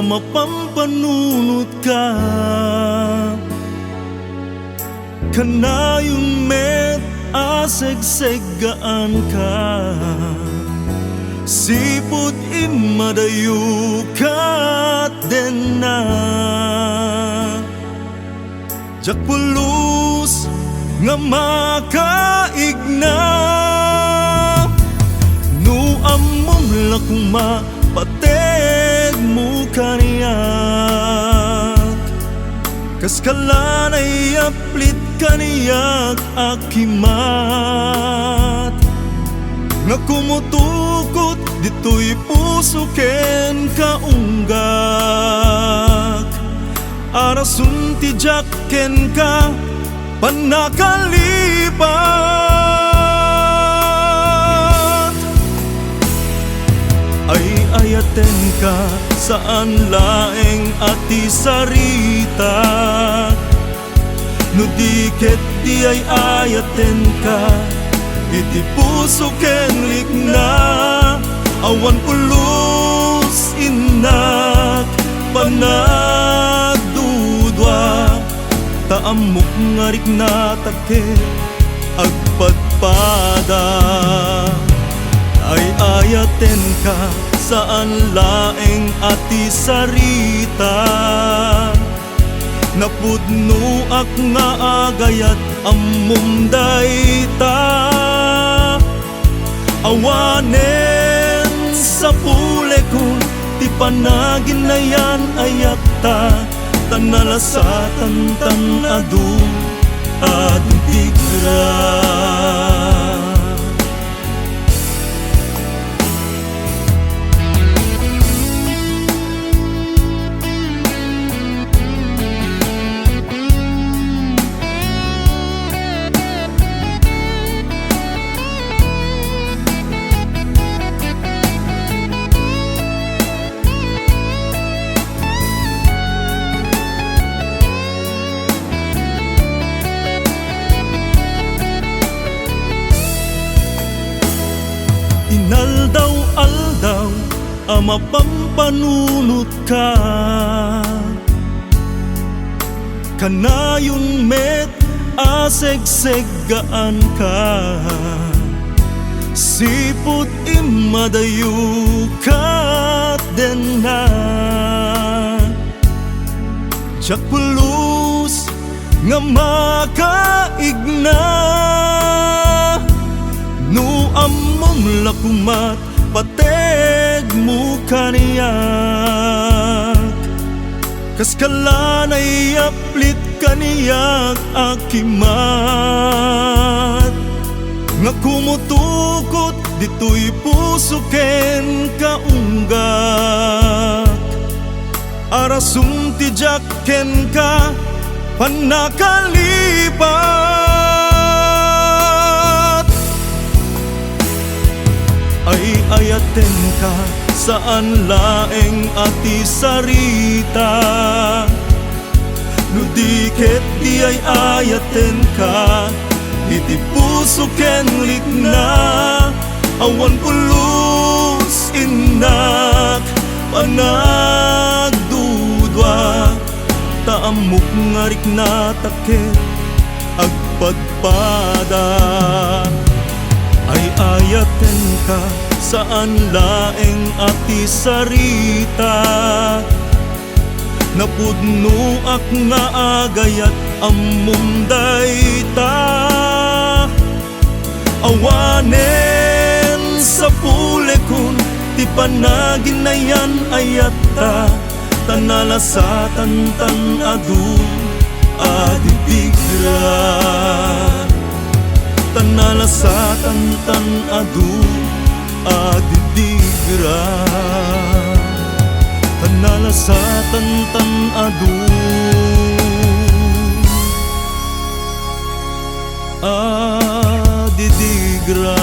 mapampanunot ka. Kanayon met asegsegaan ka. Sipot imadayo kat den na. Jak pulus nga makaigna. Nu amom lakong mapateg mo kaniya. Kaskalanay aplit kaniyak akimat. Nga kumutukot dito'y puso ken kaunggak. Arasun ti jakken ka panakalipat. Ay ayaten ka saan laeng ati sarita. No diket di ay ayaten ka iti puso ken likna. Awan pulos inak panagdudwa. Taamok ngarik na takit agpadpada. Ay ayaten ka saan laeng ati sarita. Napudno ak nga agayat ammom dayta. Awanen sa pule ko ti panaginayan ayat ta. Tanalasatan tan adu at digra. Inaldaw-aldaw mapampanunot ka. Kanayon met asegsegaan ka. Sipot imadayo kat den na. Jak pulus nga makaigna. Nu ammom lakumat pateg mo kaniyak. Kaskalanay aplit kaniyak akimat. Nga kumutukot dito'y puso ken kaunggak. Arasum ti jakken ka panakalipat. Ay ayaten ka saan laeng ati sarita. No diket di ay ayaten ka iti puso ken likna. Awan pulos inak panagdudwa. Taamok ngarik na takit agpadpada. Ay ayaten ka saan laeng ati sarita. Napudno ak nga agayat ammom dayta. Awanen sa pule kun ti panaginayan ayat ta. Tanalasatan tan adu adidigra. Tanalasatan tan adu adidigra. Tanalasatan tan adu adidigra.